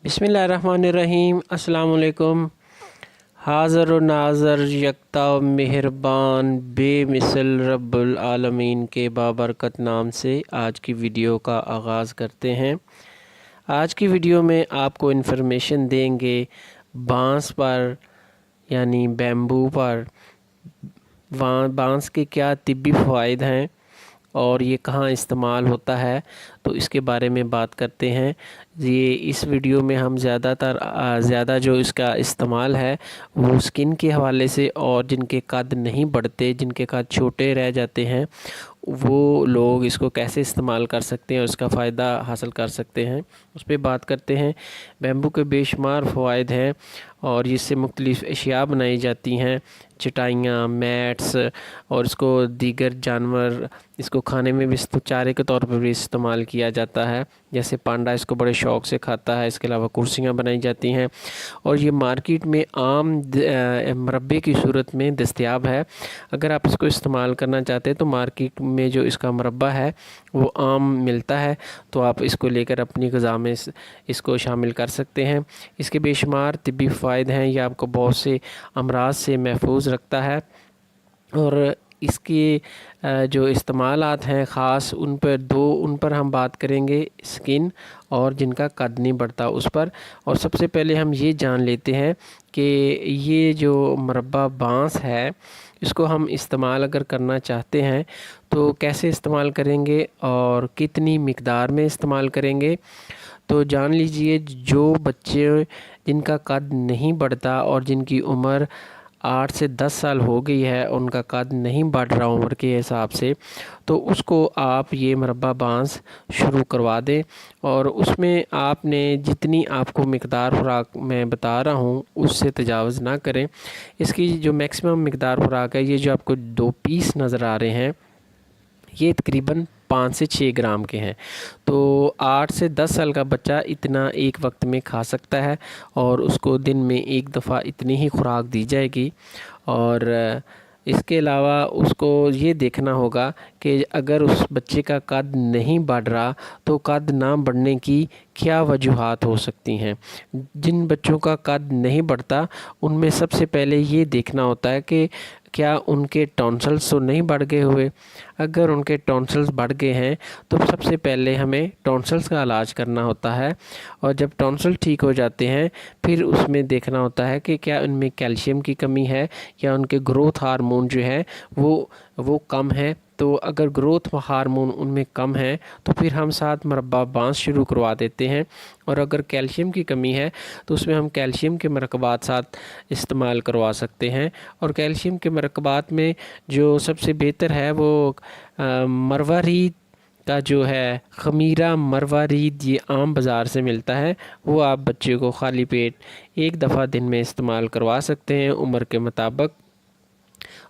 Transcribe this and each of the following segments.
बिस्मिल्लाहिर्रहमानिर्रहीम। अस्सलाम वालेकुम। हाज़र व नाज़र यकता मेहरबान बेमिसल रब्बुल आलमीन के बाबरकत नाम से आज की वीडियो का आगाज़ करते हैं। आज की वीडियो में आपको इन्फॉर्मेशन देंगे बांस पर यानी बैम्बू पर बांस के क्या तिब्बी फ़वाइद हैं और ये कहाँ इस्तेमाल होता है, तो इसके बारे में बात करते हैं। ये इस वीडियो में हम ज़्यादा जो इसका इस्तेमाल है वो स्किन के हवाले से, और जिनके कद नहीं बढ़ते, जिनके कद छोटे रह जाते हैं, वो लोग इसको कैसे इस्तेमाल कर सकते हैं और इसका फ़ायदा हासिल कर सकते हैं, उस पर बात करते हैं। बैम्बू के बेशुमार फ़वाइद हैं और इससे मुख्तलिफ़ अशिया बनाई जाती हैं, चटाइयाँ, मैट्स, और इसको दीगर जानवर इसको खाने में भी चारे के तौर पर भी इस्तेमाल किया जाता है। जैसे पांडा इसको बड़े शौक़ से खाता है। इसके अलावा कुर्सियाँ बनाई जाती हैं और ये मार्केट में आम मुरब्बे की सूरत में दस्तयाब है। अगर आप इसको इस्तेमाल करना चाहते हैं तो मार्केट में जो इसका मुरब्बा है वो आम मिलता है, तो आप इसको लेकर अपनी ग़िज़ा में इसको शामिल कर सकते हैं। इसके बेशुमार तिब्बी फ़ायदे हैं। ये आपको बहुत से अमराज से महफूज रखता है और इसके जो इस्तेमालात हैं ख़ास उन पर हम बात करेंगे, स्किन और जिनका कद नहीं बढ़ता उस पर। और सबसे पहले हम ये जान लेते हैं कि ये जो मुरब्बा बांस है इसको हम इस्तेमाल अगर करना चाहते हैं तो कैसे इस्तेमाल करेंगे और कितनी मिक़दार में इस्तेमाल करेंगे। तो जान लीजिए, जो बच्चे जिनका कद नहीं बढ़ता और जिनकी उम्र 8 से 10 साल हो गई है, उनका कद नहीं बढ़ रहा उम्र के हिसाब से, तो उसको आप ये मुरब्बा बांस शुरू करवा दें। और उसमें आपने जितनी आपको मिक़दार खुराक मैं बता रहा हूँ उससे तजावुज़ ना करें। इसकी जो मैक्सिमम मिक़दार खुराक है, ये जो आपको 2 पीस नज़र आ रहे हैं, ये तकरीबन 5 से 6 ग्राम के हैं। तो 8 से 10 साल का बच्चा इतना एक वक्त में खा सकता है और उसको दिन में एक दफ़ा इतनी ही खुराक दी जाएगी। और इसके अलावा उसको ये देखना होगा कि अगर उस बच्चे का कद नहीं बढ़ रहा तो कद ना बढ़ने की क्या वजूहात हो सकती हैं। जिन बच्चों का कद नहीं बढ़ता उनमें सबसे पहले ये देखना होता है कि क्या उनके टॉन्सिल्स तो नहीं बढ़ गए हुए। अगर उनके टॉन्सिल्स बढ़ गए हैं तो सबसे पहले हमें टॉन्सिल्स का इलाज करना होता है, और जब टॉन्सिल ठीक हो जाते हैं फिर उसमें देखना होता है कि क्या उनमें कैल्शियम की कमी है या उनके ग्रोथ हार्मोन जो है वो कम है। तो अगर ग्रोथ हार्मोन उनमें कम है तो फिर हम साथ मुरब्बा बांस शुरू करवा देते हैं। और अगर कैल्शियम की कमी है तो उसमें हम कैल्शियम के मरकबात साथ इस्तेमाल करवा सकते हैं। और कैल्शियम के मरकबात में जो सबसे बेहतर है वो मरवारीद का जो है ख़मीरा मरवारीद, ये आम बाज़ार से मिलता है। वो आप बच्चे को खाली पेट एक दफ़ा दिन में इस्तेमाल करवा सकते हैं उम्र के मुताबिक।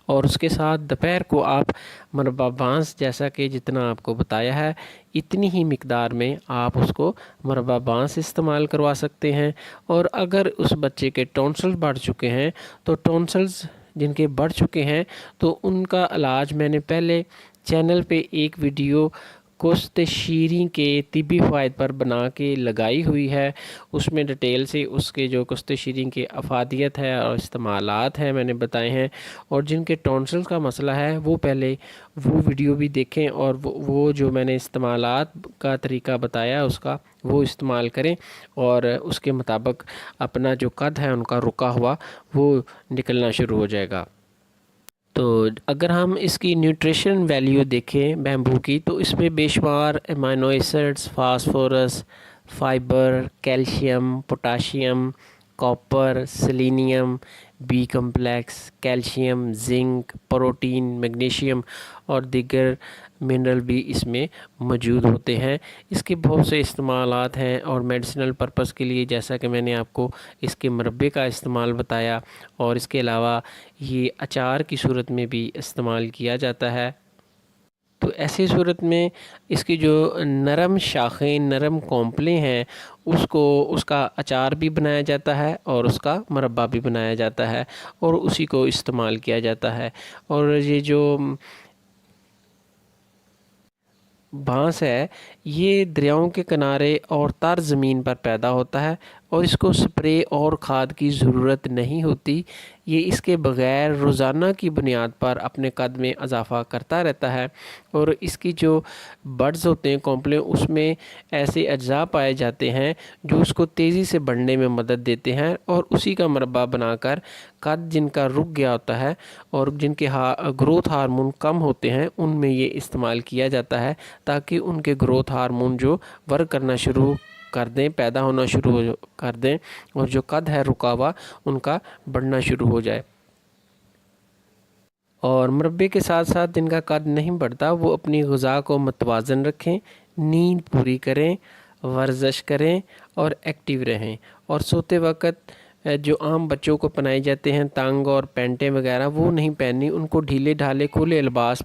और उसके साथ दोपहर को आप मुरब्बा बांस, जैसा कि जितना आपको बताया है इतनी ही मिक़दार में आप उसको मुरब्बा बांस इस्तेमाल करवा सकते हैं। और अगर उस बच्चे के टॉन्सिल्स बढ़ चुके हैं तो टॉन्सिल्स जिनके बढ़ चुके हैं तो उनका इलाज मैंने पहले चैनल पे एक वीडियो कुश्त शीरी के तिब्बी फ़वाइद पर बना के लगाई हुई है। उसमें डिटेल से उसके जो कुश्त शीरी के अफादियत है और इस्तेमालात हैं मैंने बताए हैं। और जिनके टॉन्सिल्स का मसला है वो पहले वो वीडियो भी देखें और वो जो मैंने इस्तेमालात का तरीका बताया उसका वो इस्तेमाल करें, और उसके मुताबिक अपना जो कद है उनका रुका हुआ वो निकलना शुरू हो जाएगा। तो अगर हम इसकी न्यूट्रिशन वैल्यू देखें बैम्बू की, तो इसमें बेशुमार amino acids, phosphorus, fibre, calcium, potassium, copper, selenium, B complex, calcium, zinc, protein, magnesium और दीगर मिनरल भी इसमें मौजूद होते हैं। इसके बहुत से इस्तेमालात हैं और मेडिसिनल पर्पस के लिए, जैसा कि मैंने आपको इसके मुरब्बे का इस्तेमाल बताया, और इसके अलावा ये अचार की सूरत में भी इस्तेमाल किया जाता है। तो ऐसी सूरत में इसकी जो नरम शाखें, नरम कॉम्पलें हैं उसका अचार भी बनाया जाता है और उसका मुरब्बा भी बनाया जाता है और उसी को इस्तेमाल किया जाता है। और ये जो बांस है ये दरियाओं के किनारे और तर ज़मीन पर पैदा होता है اور اس کو اسپرے اور کھاد کی ضرورت نہیں ہوتی۔ یہ اس کے بغیر روزانہ کی بنیاد پر اپنے قد میں اضافہ کرتا رہتا ہے، اور اس کی جو بڈز ہوتے ہیں کمپلے، اس میں ایسے اجزاء پائے جاتے ہیں جو اس کو تیزی سے بڑھنے میں مدد دیتے ہیں، اور اسی کا مربع بنا کر قد جن کا رک گیا ہوتا ہے اور جن کے گروتھ ہارمون کم ہوتے ہیں ان میں یہ استعمال کیا جاتا ہے، تاکہ ان کے گروتھ ہارمون جو ورک کرنا شروع کر دیں، پیدا ہونا شروع کر دیں، اور جو قد ہے رکا ہوا ان کا بڑھنا شروع ہو جائے۔ اور مربے کے ساتھ ساتھ جن کا قد نہیں بڑھتا وہ اپنی غذا کو متوازن رکھیں، نیند پوری کریں، ورزش کریں اور ایکٹیو رہیں، اور سوتے وقت جو عام بچوں کو پہنائے جاتے ہیں تانگ اور پینٹیں وغیرہ وہ نہیں پہننی، ان کو ڈھیلے ڈھالے کھلے لباس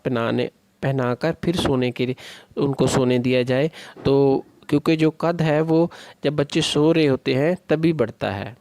پہنا کر پھر سونے کے لیے ان کو سونے دیا جائے، تو کیونکہ جو قد ہے وہ جب بچے سو رہے ہوتے ہیں تبھی بڑھتا ہے۔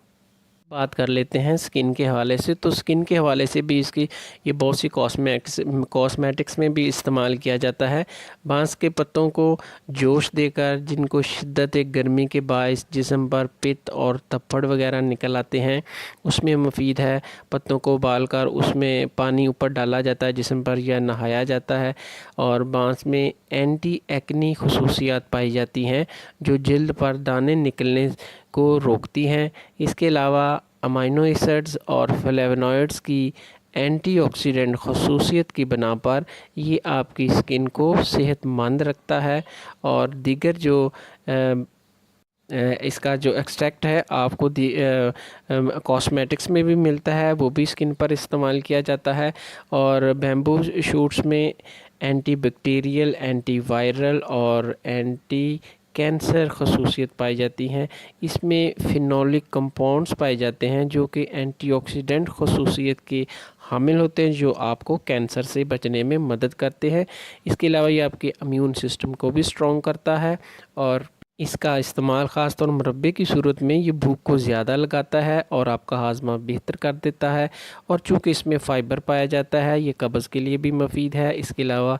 بات کر لیتے ہیں سکن کے حوالے سے، تو سکن کے حوالے سے بھی اس کی یہ بہت سی کاسمیٹکس میں بھی استعمال کیا جاتا ہے۔ بانس کے پتوں کو جوش دے کر جن کو شدت گرمی کے باعث جسم پر پت اور تپھڑ وغیرہ نکل آتے ہیں اس میں مفید ہے۔ پتوں کو ابال کر اس میں پانی اوپر ڈالا جاتا ہے جسم پر یا نہایا جاتا ہے، اور بانس میں اینٹی ایکنی خصوصیات پائی جاتی ہیں جو جلد پر دانے نکلنے کو روکتی ہیں۔ اس کے علاوہ امائنو ایسڈز اور فلیونوائڈز کی اینٹی آکسیڈنٹ خصوصیت کی بنا پر یہ آپ کی سکن کو صحت مند رکھتا ہے، اور دیگر جو اس کا جو ایکسٹریکٹ ہے آپ کو کاسمیٹکس میں بھی ملتا ہے، وہ بھی سکن پر استعمال کیا جاتا ہے، اور بیمبو شوٹس میں اینٹی بیکٹیریل، اینٹی وائرل اور اینٹی کینسر خصوصیت پائی جاتی ہیں۔ اس میں فینولک کمپاؤنڈز پائے جاتے ہیں جو کہ اینٹی آکسیڈنٹ خصوصیت کے حامل ہوتے ہیں، جو آپ کو کینسر سے بچنے میں مدد کرتے ہیں۔ اس کے علاوہ یہ آپ کے امیون سسٹم کو بھی اسٹرانگ کرتا ہے، اور اس کا استعمال خاص طور مربے کی صورت میں یہ بھوک کو زیادہ لگاتا ہے اور آپ کا ہاضمہ بہتر کر دیتا ہے، اور چونکہ اس میں فائبر پایا جاتا ہے یہ قبض کے لیے بھی مفید ہے۔ اس کے علاوہ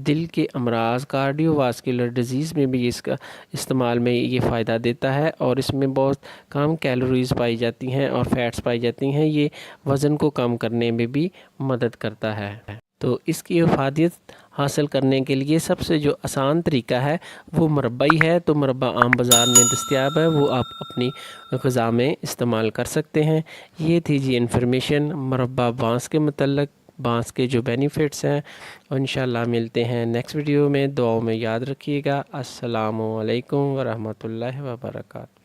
دل کے امراض، کارڈیو واسکولر ڈیزیز میں بھی اس کا استعمال میں یہ فائدہ دیتا ہے، اور اس میں بہت کم کیلوریز پائی جاتی ہیں اور فیٹس پائی جاتی ہیں، یہ وزن کو کم کرنے میں بھی مدد کرتا ہے۔ تو اس کی افادیت حاصل کرنے کے لیے سب سے جو آسان طریقہ ہے وہ مربع ہی ہے، تو مربع عام بازار میں دستیاب ہے، وہ آپ اپنی غذا میں استعمال کر سکتے ہیں۔ یہ تھی جی انفارمیشن مربع بانس کے متعلق، بانس کے جو بینیفٹس ہیں، اور انشاءاللہ ملتے ہیں نیکسٹ ویڈیو میں۔ دعاؤں میں یاد رکھیے گا۔ السلام علیکم ورحمۃ اللہ وبرکاتہ۔